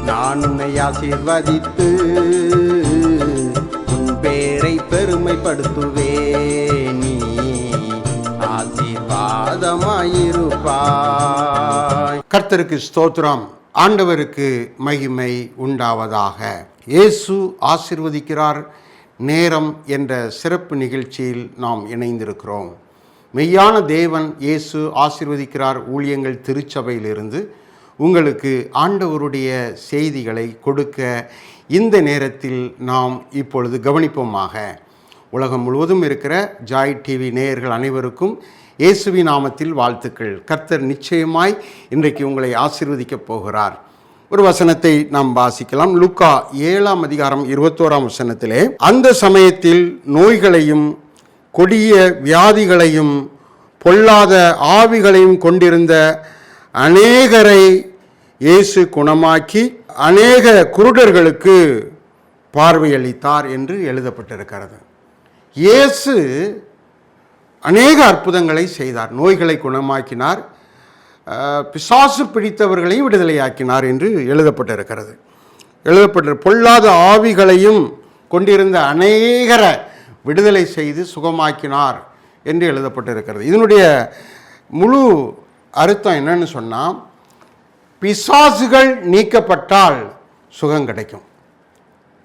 நான் உன்னை ஆசீர்வதித்து உன் பேரை பெருமைப்படுத்துவேன். நீ ஆசீர்வாதமாயிருப்பாய். கர்த்தருக்கு ஸ்தோத்திரம். ஆண்டவருக்கு மகிமை உண்டாவதாக. இயேசு ஆசீர்வதிக்கிறார் நேரம் என்ற சிறப்பு நிகழ்ச்சியில் நாம் இணைந்திருக்கிறோம். மெய்யான தேவன் இயேசு ஆசீர்வதிக்கிறார் ஊழியங்கள் திருச்சபையிலிருந்து உங்களுக்கு ஆண்டவருடைய செய்திகளை கொடுக்க இந்த நேரத்தில் நாம் இப்பொழுது கவனிப்போமாக. உலகம் முழுவதும் இருக்கிற ஜாய் டிவி நேயர்கள் அனைவருக்கும் இயேசுவின் நாமத்தில் வாழ்த்துக்கள். கர்த்தர் நிச்சயமாய் இன்றைக்கு உங்களை ஆசீர்வதிக்கப் போகிறார். ஒரு வசனத்தை நாம் வாசிக்கலாம். லூக்கா 7:21 அந்த சமயத்தில் நோய்களையும் கொடிய வியாதிகளையும் பொல்லாத ஆவிகளையும் கொண்டிருந்த அநேகரை இயேசு குணமாக்கி அநேக குருடர்களுக்கு பார்வையளித்தார் என்று எழுதப்பட்டிருக்கிறது. இயேசு அநேக அற்புதங்களை செய்தார். நோய்களை குணமாக்கினார், பிசாசு பிடித்தவர்களையும் விடுதலையாக்கினார் என்று எழுதப்பட்டிருக்கிறது. பொல்லாத ஆவிகளையும் கொண்டிருந்த அநேகரை விடுதலை செய்து சுகமாக்கினார் என்று எழுதப்பட்டிருக்கிறது. இதனுடைய முழு அர்த்தம் என்னன்னு சொன்னால், பிசாசுகள் நீக்கப்பட்டால் சுகம் கிடைக்கும்.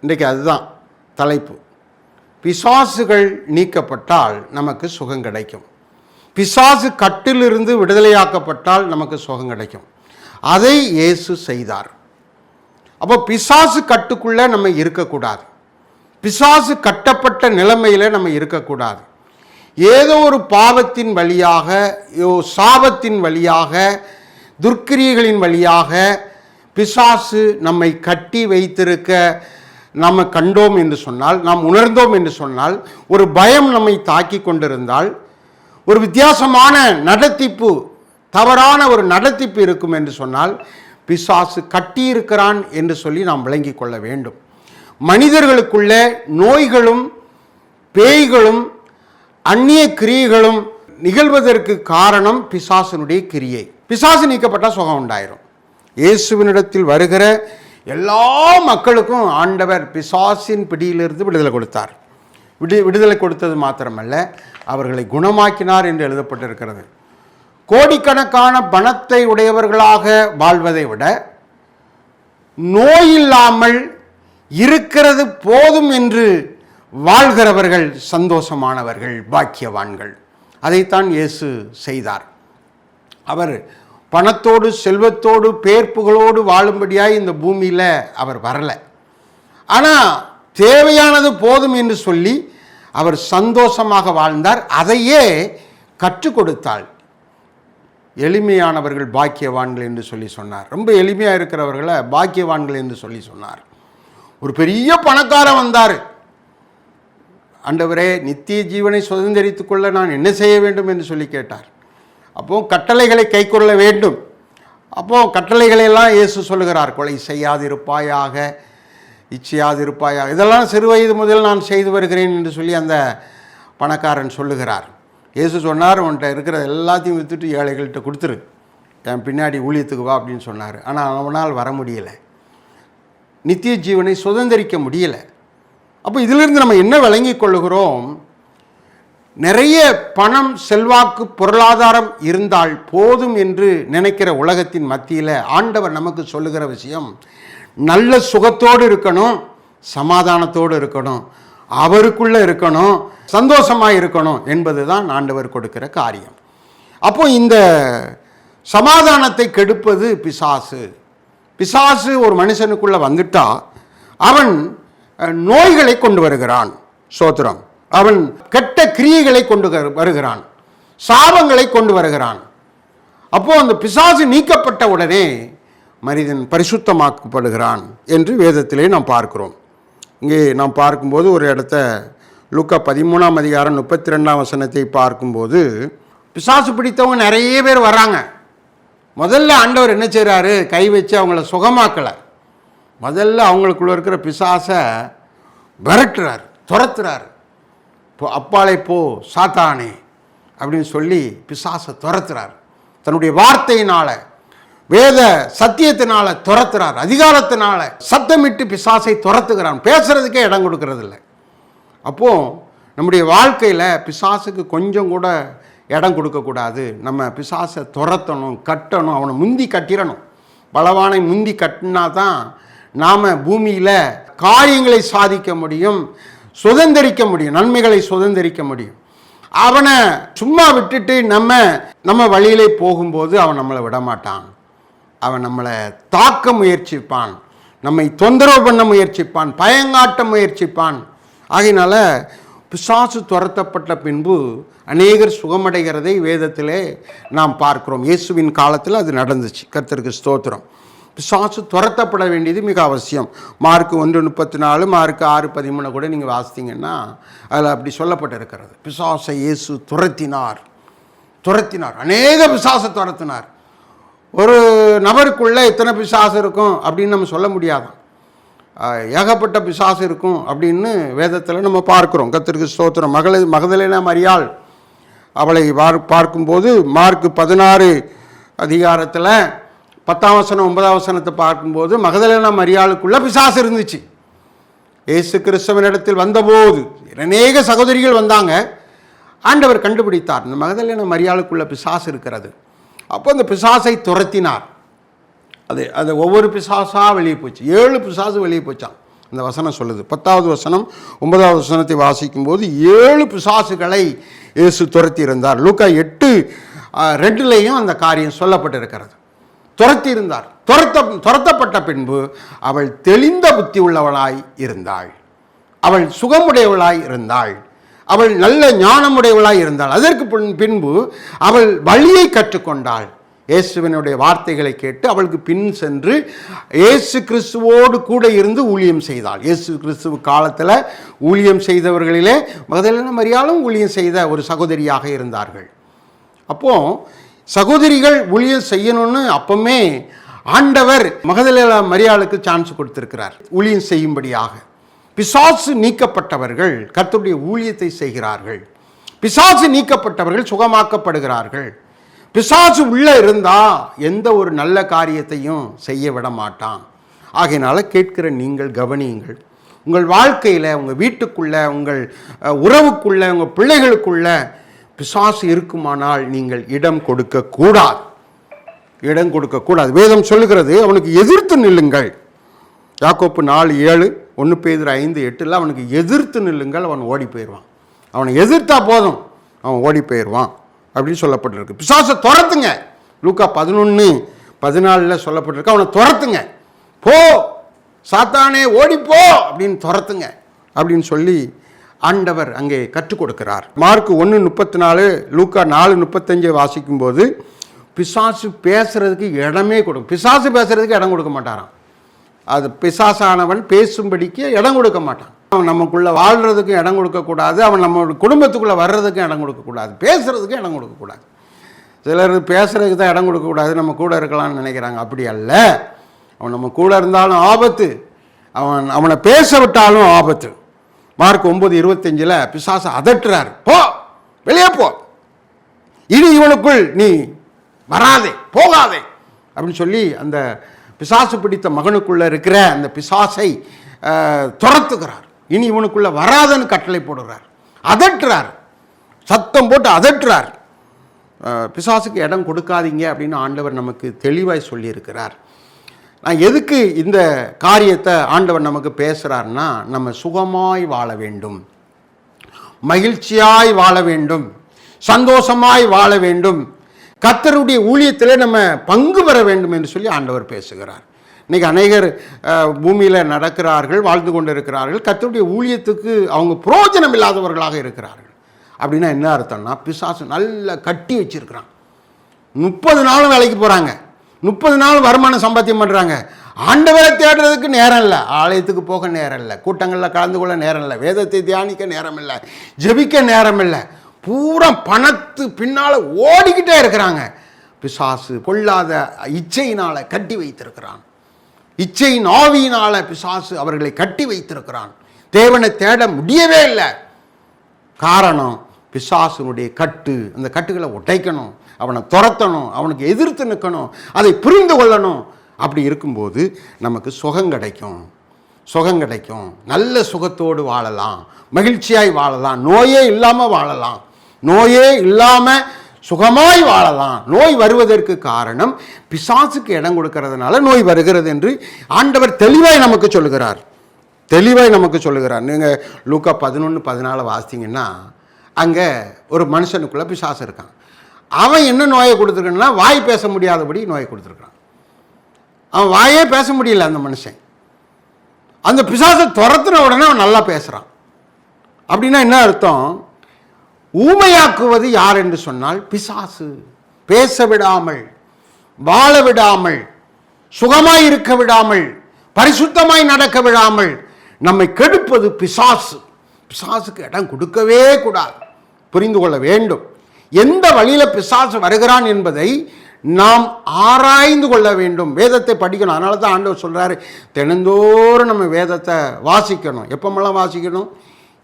இன்றைக்கு அதுதான் தலைப்பு. பிசாசுகள் நீக்கப்பட்டால் நமக்கு சுகம் கிடைக்கும். பிசாசு கட்டிலிருந்து விடுதலையாக்கப்பட்டால் நமக்கு சுகம் கிடைக்கும். அதை இயேசு செய்தார். அப்போ பிசாசு கட்டுக்குள்ளே நம்ம இருக்கக்கூடாது. பிசாசு கட்டப்பட்ட நிலைமையில் நம்ம இருக்கக்கூடாது. ஏதோ ஒரு பாவத்தின் வழியாக, சாபத்தின் வழியாக, துர்க்கிரியைகளின் வழியாக பிசாசு நம்மை கட்டி வைத்திருக்க நாம் கண்டோம் என்று சொன்னால், நாம் உணர்ந்தோம் என்று சொன்னால், ஒரு பயம் நம்மை தாக்கி கொண்டிருந்தால், ஒரு வித்தியாசமான நடத்திப்பு, தவறான ஒரு நடத்திப்பு இருக்கும் என்று சொன்னால், பிசாசு கட்டியிருக்கிறான் என்று சொல்லி நாம் விளங்கி கொள்ள வேண்டும். மனிதர்களுக்குள்ள நோய்களும் பேய்களும் அந்நிய கிரியைகளும் நிகழ்வதற்கு காரணம் பிசாசனுடைய கிரியை. பிசாசு நீக்கப்பட்டால் சுகம் உண்டாயிரும். இயேசுவினிடத்தில் வருகிற எல்லா மக்களுக்கும் ஆண்டவர் பிசாசின் பிடியிலிருந்து விடுதலை கொடுத்தார். விடுதலை கொடுத்தது மாத்திரமல்ல, அவர்களை குணமாக்கினார் என்று எழுதப்பட்டிருக்கிறது. கோடிக்கணக்கான பணத்தை உடையவர்களாக வாழ்வதை விட நோயில்லாமல் இருக்கிறது போதும் என்று வாழ்கிறவர்கள் சந்தோஷமானவர்கள், பாக்கியவான்கள். அதைத்தான் இயேசு செய்தார். அவர் பணத்தோடு செல்வத்தோடு பேர்ப்புகளோடு வாழும்படியாய் இந்த பூமியில் அவர் வரலை. ஆனால் தேவையானது போதும் என்று சொல்லி அவர் சந்தோஷமாக வாழ்ந்தார். அதையே கற்றுக் கொடுத்தாள். எளிமையானவர்கள் பாக்கியவான்கள் என்று சொல்லி சொன்னார். ரொம்ப எளிமையாக இருக்கிறவர்களை பாக்கியவான்கள் என்று சொல்லி சொன்னார். ஒரு பெரிய பணக்காரன் வந்தார். ஆண்டவரே, நித்திய ஜீவனை சுதந்திரித்துக் கொள்ள நான் என்ன செய்ய வேண்டும் என்று சொல்லி கேட்டார். அப்போது கட்டளைகளை கை கொள்ள வேண்டும். அப்போது கட்டளைகளெல்லாம் இயேசு சொல்லுகிறார். கொலை செய்யாதிருப்பாயாக, இச்சையாதிருப்பாயாக, இதெல்லாம் சிறு வயது முதல் நான் செய்து வருகிறேன் என்று சொல்லி அந்த பணக்காரன் சொல்லுகிறார். இயேசு சொன்னார், உன்கிட்ட இருக்கிற எல்லாத்தையும் விற்றுட்டு ஏழைகள்கிட்ட கொடுத்துரு, என் பின்னாடி ஊழியத்துக்கு வா அப்படின்னு சொன்னார். ஆனால் அவனால் வர முடியலை, நித்திய ஜீவனை சுதந்திரிக்க முடியலை. அப்போ இதிலிருந்து நம்ம என்ன விளங்கி கொள்ளுகிறோம்? நிறைய பணம், செல்வாக்கு, பொருளாதாரம் இருந்தால் போதும் என்று நினைக்கிற உலகத்தின் மத்தியில் ஆண்டவர் நமக்கு சொல்லுகிற விஷயம், நல்ல சுகத்தோடு இருக்கணும், சமாதானத்தோடு இருக்கணும், அவருக்குள்ளே இருக்கணும், சந்தோஷமாக இருக்கணும் என்பது தான் ஆண்டவர் கொடுக்கிற காரியம். அப்போ இந்த சமாதானத்தை கெடுப்பது பிசாசு. பிசாசு ஒரு மனுஷனுக்குள்ளே வந்துட்டா அவன் நோய்களை கொண்டு வருகிறான். சோத்திரம். அவன் கெட்ட கிரியைகளை கொண்டு வருகிறான், சாபங்களை கொண்டு வருகிறான். அப்போ அந்த பிசாசு நீக்கப்பட்ட உடனே மனிதன் பரிசுத்தமாக்கப்படுகிறான் என்று வேதத்திலே நாம் பார்க்கிறோம். இங்கே நாம் பார்க்கும்போது ஒரு இடத்த லூக்கா 13:32 பார்க்கும்போது, பிசாசு பிடித்தவங்க நிறைய பேர் வராங்க. முதல்ல ஆண்டவர் என்ன செய்கிறாரு? கை வச்சு அவங்கள சுகமாக்கலை. முதல்ல அவங்களுக்குள்ள இருக்கிற பிசாசை விரட்டுறார், துரத்துறார். அப்பாலே போ சாத்தானே அப்படின்னு சொல்லி பிசாசை துரத்துறார். தன்னுடைய வார்த்தையினால் வேத சத்தியத்தினால துரத்துறார், அதிகாரத்தினால சத்தமிட்டு பிசாசை துரத்துகிறான். பேசுறதுக்கே இடம் கொடுக்கறது இல்லை. அப்போ நம்முடைய வாழ்க்கையில் பிசாசுக்கு கொஞ்சம் கூட இடம் கொடுக்கக்கூடாது. நம்ம பிசாசை துரத்தணும், கட்டணும், அவனை முந்தி கட்டிடணும். பலவானை முந்தி கட்டினா தான் நாம் பூமியில் காரியங்களை சாதிக்க முடியும், சுதந்திரிக்க முடியும், நன்மைகளை சுதந்திரிக்க முடியும். அவனை சும்மா விட்டுட்டு நம்ம வழியிலே போகும்போது அவன் நம்மளை விடமாட்டான். அவன் நம்மளை தாக்க முயற்சிப்பான், நம்மை தொந்தரவு பண்ண முயற்சிப்பான், பயங்காட்ட முயற்சிப்பான். ஆகையினால பிசாசு துரத்தப்பட்ட பின்பு அநேகர் சுகமடைகிறதை வேதத்திலே நாம் பார்க்கிறோம். இயேசுவின் காலத்தில் அது நடந்துச்சு. கர்த்தருக்கு ஸ்தோத்திரம். பிசாசு துரத்தப்பட வேண்டியது மிக அவசியம். மார்க்கு 1:34, மார்க்கு 6:13 கூட நீங்கள் வாசித்தீங்கன்னா அதில் அப்படி சொல்லப்பட்டிருக்கிறது. பிசாசை இயேசு துரத்தினார். அநேக பிசாசை துரத்தினார். ஒரு நபருக்குள்ளே எத்தனை பிசாசு இருக்கும் அப்படின்னு நம்ம சொல்ல முடியாதான். ஏகப்பட்ட பிசாசு இருக்கும் அப்படின்னு வேதத்தில் நம்ம பார்க்குறோம். கர்த்தருக்கு ஸ்தோத்திரம். மகதலேனா மரியாள் அவளை பார்க்கும்போது மார்க்கு 16 அதிகாரத்தில் 10ஆம் வசனம் 9ஆம் வசனத்தை பார்க்கும்போது மகதலேனா மரியாளுக்குள்ள பிசாசு இருந்துச்சு. இயேசு கிறிஸ்துவினிடத்தில் வந்தபோது அநேக சகோதரிகள் வந்தாங்க. ஆண்டவர் கண்டுபிடித்தார், இந்த மகதலேனா மரியாளுக்குள்ள பிசாசு இருக்கிறது. அப்போ அந்த பிசாசை துரத்தினார். அது ஒவ்வொரு பிசாசாக வெளியே போச்சு. 7 பிசாசு வெளியே போச்சான். அந்த வசனம் சொல்லுது. 10ஆவது வசனம் 9ஆவது வசனத்தை வாசிக்கும் போது 7 பிசாசுகளை இயேசு துரத்தி இருந்தார். லூக்கா 8:2 அந்த காரியம் சொல்லப்பட்டிருக்கிறது. துரத்தி இருந்தார். துரத்தப்பட்ட பின்பு அவள் தெளிந்த புத்தி உள்ளவளாய் இருந்தாள், அவள் சுகமுடையவளாய் இருந்தாள், அவள் நல்ல ஞானமுடையவளாய் இருந்தாள். அதற்கு பின்பு அவள் வழியை கற்றுக்கொண்டாள். இயேசுவினுடைய வார்த்தைகளை கேட்டு அவளுக்கு பின் சென்று இயேசு கிறிஸ்துவோடு கூட இருந்து ஊழியம் செய்தாள். இயேசு கிறிஸ்துவ காலத்தில் ஊழியம் செய்தவர்களிலே மகதலேனா மரியாளும் ஊழியம் செய்த ஒரு சகோதரியாக இருந்தார்கள். அப்போ சகோதரிகள் ஊழியம் செய்யணும்னு அப்பமே ஆண்டவர் மகதலேனா மரியாளுக்கு சான்ஸ் கொடுத்திருக்கிறார் ஊழியம் செய்யும்படியாக. பிசாசு நீக்கப்பட்டவர்கள் கர்த்தருடைய ஊழியத்தை செய்கிறார்கள். பிசாசு நீக்கப்பட்டவர்கள் சுகமாக்கப்படுகிறார்கள். பிசாசு உள்ளே இருந்தால் எந்த ஒரு நல்ல காரியத்தையும் செய்ய விட மாட்டான். ஆகையினால கேட்கிற நீங்கள் கவனியுங்கள். உங்கள் வாழ்க்கையில், உங்கள் வீட்டுக்குள்ளே, உங்கள் உறவுக்குள்ளே, உங்கள் பிள்ளைகளுக்குள்ள பிசாசு இருக்குமானால் நீங்கள் இடம் கொடுக்கக்கூடாது. வேதம் சொல்லுகிறது, அவனுக்கு எதிர்த்து நில்லுங்கள். யாக்கோப்பு 4:7, 1 பேதுரு 5:8 அவனுக்கு எதிர்த்து நில்லுங்கள், அவன் ஓடி போயிடுவான். அவனை எதிர்த்தா போதும், அவன் ஓடி போயிடுவான் அப்படின்னு சொல்லப்பட்டிருக்கு. பிசாசை துரத்துங்க. லூக்கா 11:14 சொல்லப்பட்டிருக்கு. அவனை துரத்துங்க, போ சாத்தானே ஓடிப்போ அப்படின்னு துரத்துங்க அப்படின்னு சொல்லி ஆண்டவர் அங்கே கற்றுக் கொடுக்கிறார். மார்க்கு 1:34, லூக்கா 4:35 வாசிக்கும் போது பிசாசு பேசுறதுக்கு இடமே கொடுக்கும். பிசாசு பேசுறதுக்கு இடம் கொடுக்க மாட்டாராம். அது பிசாசானவன் பேசும்படிக்கு இடம் கொடுக்க மாட்டான். அவன் நமக்குள்ளே வாழ்கிறதுக்கும் இடம் கொடுக்கக்கூடாது, அவன் நம்ம குடும்பத்துக்குள்ளே வர்றதுக்கும் இடம் கொடுக்கக்கூடாது, பேசுகிறதுக்கும் இடம் கொடுக்கக்கூடாது. சிலர் பேசுகிறதுக்கு தான் இடம் கொடுக்கக்கூடாது, நம்ம கூட இருக்கலாம்னு நினைக்கிறாங்க. அப்படி அல்ல. அவன் நம்ம கூட இருந்தாலும் ஆபத்து, அவனை பேச விட்டாலும் ஆபத்து. மார்க் 9:25 பிசாசை அதட்டுறார், போ வெளியே போ, இனி இவனுக்குள் நீ வராதே, போகாதே அப்படின்னு சொல்லி அந்த பிசாசு பிடித்த மகனுக்குள்ளே இருக்கிற அந்த பிசாசை துரத்துகிறார். இனி இவனுக்குள்ள வராதன்னு கட்டளை போடுறார், அதட்டுறார், சத்தம் போட்டு அதட்டுறார். பிசாசுக்கு இடம் கொடுக்காதீங்க அப்படின்னு ஆண்டவர் நமக்கு தெளிவாய் சொல்லியிருக்கிறார். நான் எதுக்கு இந்த காரியத்தை ஆண்டவர் நமக்கு பேசுகிறார்னா, நம்ம சுகமாய் வாழ வேண்டும், மகிழ்ச்சியாய் வாழ வேண்டும், சந்தோஷமாய் வாழ வேண்டும், கர்த்தருடைய ஊழியத்திலே நம்ம பங்கு பெற வேண்டும் என்று சொல்லி ஆண்டவர் பேசுகிறார். இன்றைக்கி அநேகர் பூமியில் நடக்கிறார்கள், வாழ்ந்து கொண்டு இருக்கிறார்கள், கர்த்தருடைய ஊழியத்துக்கு அவங்க பிரயோஜனம் இல்லாதவர்களாக இருக்கிறார்கள். அப்படின்னா என்ன அர்த்தம்னா, பிசாசு நல்லா கட்டி வச்சிருக்கிறான். 30 நாளும் வேலைக்கு போகிறாங்க, 30 நாள் வருமானம் சம்பாத்தியம் பண்ணுறாங்க. ஆண்டவரை தேடுறதுக்கு நேரம் இல்லை, ஆலயத்துக்கு போக நேரம் இல்லை, கூட்டங்களில் கலந்து கொள்ள நேரம் இல்லை, வேதத்தை தியானிக்க நேரம் இல்லை, ஜெபிக்க நேரம் இல்லை, பூரா பணத்து பின்னால் ஓடிக்கிட்டே இருக்கிறாங்க. பிசாசு பொல்லாத இச்சையினால் கட்டி வைத்திருக்கிறான். இச்சையின் ஆவியினால பிசாசு அவர்களை கட்டி வைத்திருக்கிறான். தேவனை தேட முடியவே இல்லை. காரணம், பிசாசுனுடைய கட்டு. அந்த கட்டுகளை உடைக்கணும், அவனை துரத்தணும், அவனுக்கு எதிர்த்து நிற்கணும், அதை புரிந்து கொள்ளணும். அப்படி இருக்கும்போது நமக்கு சுகம் கிடைக்கும். நல்ல சுகத்தோடு வாழலாம், மகிழ்ச்சியாய் வாழலாம், நோயே இல்லாமல் வாழலாம், நோயே இல்லாமல் சுகமாய் வாழலாம். நோய் வருவதற்கு காரணம் பிசாசுக்கு இடம் கொடுக்கறதுனால நோய் வருகிறது என்று ஆண்டவர் தெளிவாய் நமக்கு சொல்லுகிறார். நீங்கள் லூக்கா 11:14 வாசித்தீங்கன்னா அங்கே ஒரு மனுஷனுக்குள்ளே பிசாசு இருக்கான். அவன் என்ன நோயை கொடுத்துருக்கான்னா வாய் பேச முடியாதபடி நோயை கொடுத்துருக்கான். அவன் வாயே பேச முடியல அந்த மனுஷன். அந்த பிசாசை துரத்துன உடனே அவன் நல்லா பேசுகிறான். அப்படின்னா என்ன அர்த்தம்? ஊமையாக்குவது யார் என்று சொன்னால் பிசாசு. பேச விடாமல், வாழ விடாமல், சுகமாய் இருக்க விடாமல், பரிசுத்தமாய் நடக்க விடாமல் நம்மை கெடுப்பது பிசாசு. பிசாசுக்கு இடம் கொடுக்கவே கூடாது. புரிந்து கொள்ள வேண்டும். எந்த வழியில் பிசாசு வருகிறான் என்பதை நாம் ஆராய்ந்து கொள்ள வேண்டும். வேதத்தை படிக்கணும். அதனால தான் ஆண்டவர் சொல்கிறாரு, தினந்தோறும் நம்ம வேதத்தை வாசிக்கணும். எப்பமெல்லாம் வாசிக்கணும்?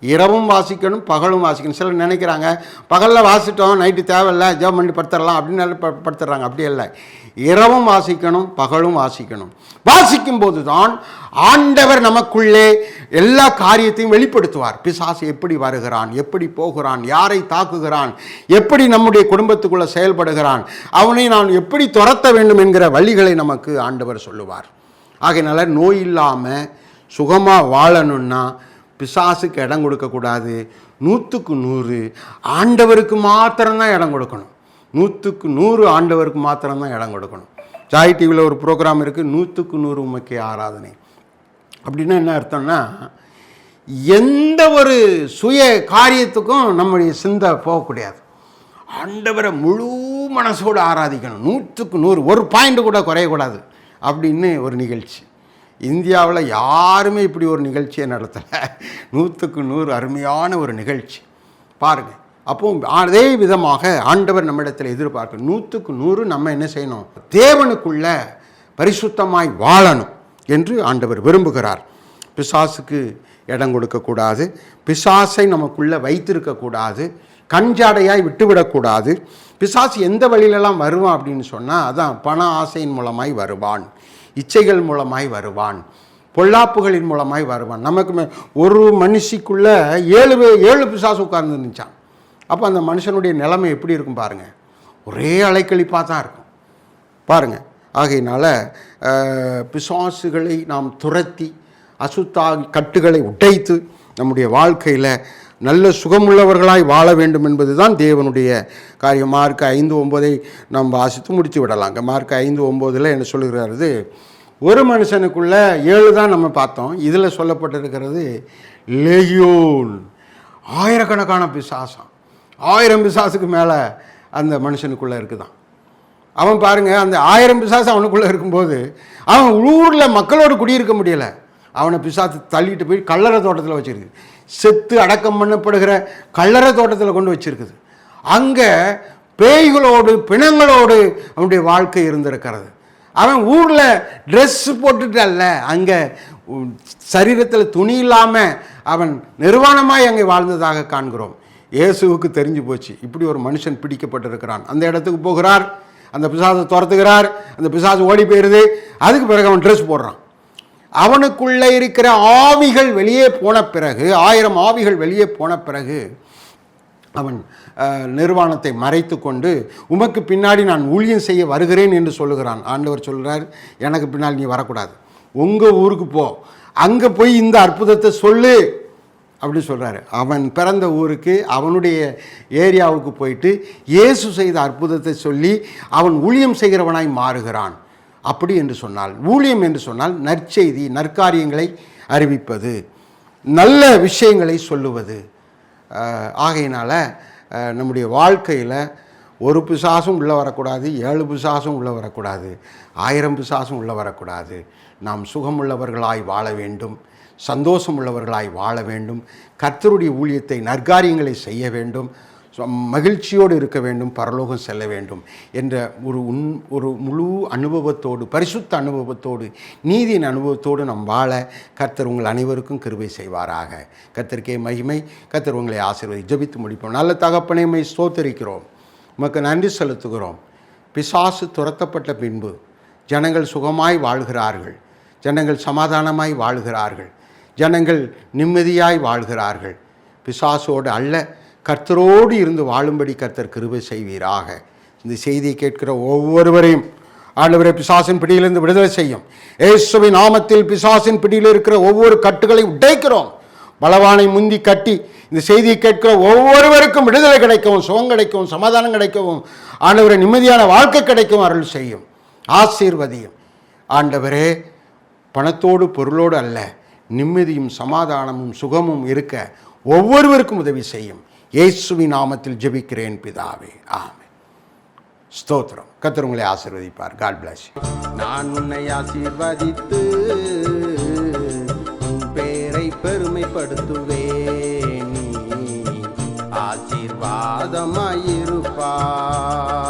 இரவும் வாசிக்கணும், பகலும் வாசிக்கணும். சிலர் நினைக்கிறாங்க பகலில் வாசிட்டோம், நைட்டு தேவையில்லை, ஜெபம் பண்ணி படுத்துடலாம் அப்படின்னு படுத்துடுறாங்க. அப்படி இல்லை. இரவும் வாசிக்கணும், பகலும் வாசிக்கணும். வாசிக்கும் போது தான் ஆண்டவர் நமக்குள்ளே எல்லா காரியத்தையும் வெளிப்படுத்துவார். பிசாசு எப்படி வருகிறான், எப்படி போகிறான், யாரை தாக்குகிறான், எப்படி நம்முடைய குடும்பத்துக்குள்ளே செயல்படுகிறான், அவனை நான் எப்படி துரத்த வேண்டும் என்கிற வழிகளை நமக்கு ஆண்டவர் சொல்லுவார். ஆகையினால நோய் இல்லாமல் சுகமாக வாழணும்னா பிசாசுக்கு இடம் கொடுக்கக்கூடாது. 100க்கு 100 ஆண்டவருக்கு மாத்திரம்தான் இடம் கொடுக்கணும். 100க்கு 100 ஆண்டவருக்கு மாத்திரம்தான் இடம் கொடுக்கணும். ஜாய் டிவியில் ஒரு ப்ரோக்ராம் இருக்குது, 100க்கு 100 உமக்கே ஆராதனை. அப்படின்னா என்ன அர்த்தம்னா, எந்த ஒரு சுய காரியத்துக்கும் நம்முடைய சிந்தை போகக்கூடாது. ஆண்டவரை முழு மனசோடு ஆராதிக்கணும். 100க்கு 100, ஒரு பாயிண்ட் கூட குறையக்கூடாது அப்படின்னு ஒரு நிகழ்ச்சி. இந்தியாவில் யாருமே இப்படி ஒரு நிகழ்ச்சியை நடத்தலை. 100க்கு 100 அருமையான ஒரு நிகழ்ச்சி பாருங்கள். அப்போ அதே விதமாக ஆண்டவர் நம்மிடத்தில் எதிர்பார்க்க 100க்கு 100 நம்ம என்ன செய்யணும்? தேவனுக்குள்ள பரிசுத்தமாய் வாழணும் என்று ஆண்டவர் விரும்புகிறார். பிசாசுக்கு இடம் கொடுக்கக்கூடாது, பிசாசை நமக்குள்ளே வைத்திருக்கக்கூடாது, கஞ்சாடையாய் விட்டுவிடக்கூடாது. பிசாசு எந்த வழியிலெல்லாம் வருவான் அப்படின்னு சொன்னால், அதான் பண ஆசையின் மூலமாய் வருவான், இச்சைகள் மூலமாய் வருவான், பொல்லாப்புகளின் மூலமாய் வருவான். நமக்கு ஒரு மனுஷிக்குள்ளே 7 பிசாசு உட்கார்ந்து இருந்துச்சான். அப்போ அந்த மனுஷனுடைய நிலைமை எப்படி இருக்கும் பாருங்கள். ஒரே அலைக்கழிப்பாக தான் இருக்கும் பாருங்கள். ஆகையினால பிசாசுகளை நாம் துரத்தி அசுத்தாகி கட்டுகளை உடைத்து நம்முடைய வாழ்க்கையில் நல்ல சுகமுள்ளவர்களாய் வாழ வேண்டும் என்பது தான் தேவனுடைய காரியம். மார்க் 5:9 நாம் வாசித்து முடித்து விடலாங்க. மார்க் 5:9 என்ன சொல்லுகிறது? ஒரு மனுஷனுக்குள்ளே 7 தான் நம்ம பார்த்தோம். இதில் சொல்லப்பட்டிருக்கிறது லெகியோன், ஆயிரக்கணக்கான பிசாசம். 1000 பிசாசுக்கு மேலே அந்த மனுஷனுக்குள்ளே இருக்குதான். அவன் பாருங்கள், அந்த 1000 பிசாசு அவனுக்குள்ளே இருக்கும்போது அவன் ஊரில் மக்களோடு குடியிருக்க முடியலை. அவனை பிசாசு தள்ளிட்டு போய் கல்லறை தோட்டத்தில் வச்சுருக்கு. செத்து அடக்கம் பண்ணப்படுகிற கல்லறை தோட்டத்தில் கொண்டு வச்சுருக்குது. அங்கே பேய்களோடு பிணங்களோடு அவனுடைய வாழ்க்கை இருந்திருக்கிறது. அவன் ஊரில் ட்ரெஸ்ஸு போட்டுட்டு அல்ல, அங்கே சரீரத்தில் துணி இல்லாமல் அவன் நிர்வாணமாய் அங்கே வாழ்ந்ததாக காண்கிறோம். இயேசுவுக்கு தெரிஞ்சு போச்சு, இப்படி ஒரு மனுஷன் பிடிக்கப்பட்டிருக்கிறான். அந்த இடத்துக்கு போகிறார், அந்த பிசாசை துரத்துகிறார், அந்த பிசாசு ஓடி போயிடுது. அதுக்கு பிறகு அவன் ட்ரெஸ் போடுறான். அவனுக்குள்ளே இருக்கிற ஆவிகள் வெளியே போன பிறகு, 1000 ஆவிகள் வெளியே போன பிறகு அவன் நிர்வாணத்தை மறைத்து கொண்டு உமக்கு பின்னாடி நான் ஊழியம் செய்ய வருகிறேன் என்று சொல்லுகிறான். ஆண்டவர் சொல்கிறார், எனக்கு பின்னால் நீ வரக்கூடாது, உங்கள் ஊருக்கு போ, அங்கே போய் இந்த அற்புதத்தை சொல்லு அப்படி சொல்கிறாரு. அவன் பிறந்த ஊருக்கு, அவனுடைய ஏரியாவுக்கு போயிட்டு இயேசு செய்த அற்புதத்தை சொல்லி அவன் ஊழியம் செய்கிறவனாய் மாறுகிறான். அப்படி என்று சொன்னால், ஊழியம் என்று சொன்னால் நற்செய்தி, நற்காரியங்களை அறிவிப்பது, நல்ல விஷயங்களை சொல்லுவது. ஆகையினால நம்முடைய வாழ்க்கையில் ஒரு பிசாசும் உள்ளே வரக்கூடாது, 7 பிசாசும் உள்ளே வரக்கூடாது, 1000 பிசாசும் உள்ளே வரக்கூடாது. நாம் சுகமுள்ளவர்களாய் வாழ வேண்டும், சந்தோஷம் உள்ளவர்களாய் வாழ வேண்டும், கர்த்தருடைய ஊழியத்தை நற்காரியங்களை செய்ய வேண்டும், மகிழ்ச்சியோடு இருக்க வேண்டும், பரலோகம் செல்ல வேண்டும் என்ற ஒரு முழு அனுபவத்தோடு, பரிசுத்த அனுபவத்தோடு, நீதியின் அனுபவத்தோடு நாம் வாழ கர்த்தர் உங்கள் அனைவருக்கும் கிருபை செய்வாராக. கர்த்தருக்கே மகிமை. கர்த்தர் உங்களை ஆசீர்வதி. ஜெபித்து முடிப்போம். நல்ல தகப்பனே, உம்மை ஸ்தோத்திரிக்கிறோம். உமக்கு நன்றி செலுத்துகிறோம். பிசாசு துரத்தப்பட்ட பின்பு ஜனங்கள் சுகமாய் வாழ்கிறார்கள், ஜனங்கள் சமாதானமாய் வாழ்கிறார்கள், ஜனங்கள் நிம்மதியாய் வாழ்கிறார்கள். பிசாசோடு அல்ல, கர்த்தரோடு இருந்து வாழும்படி கர்த்தர் கிருபை செய்வீராக. இந்த செய்தியை கேட்கிற ஒவ்வொருவரையும் ஆண்டவரே பிசாசின் பிடியிலிருந்து விடுதலை செய்யும். இயேசுவின் நாமத்தில் பிசாசின் பிடியில் இருக்கிற ஒவ்வொரு கட்டுகளை உடைக்கிறோம். பலவானை முந்தி கட்டி இந்த செய்தியை கேட்கிற ஒவ்வொருவருக்கும் விடுதலை கிடைக்கவும், சுகம் கிடைக்கவும், சமாதானம் கிடைக்கவும், ஆண்டவரே நிம்மதியான வாழ்க்கை கிடைக்கும் அருள் செய்யும். ஆசீர்வதியும். ஆண்டவரே பணத்தோடு பொருளோடு அல்ல, நிம்மதியும் சமாதானமும் சுகமும் இருக்க ஒவ்வொருவருக்கும் உதவி செய்யும். இயேசுவின் நாமத்தில் ஜெபிக்கிறேன் பிதாவே, ஆமென். ஸ்தோத்திரம். கர்த்தர் உங்களை ஆசீர்வதிப்பார். God bless you. நான் உன்னை ஆசீர்வதித்து உன் பேரை பெருமைப்படுத்துவேன். நீ ஆசீர்வாதமாயிருப்பாய்.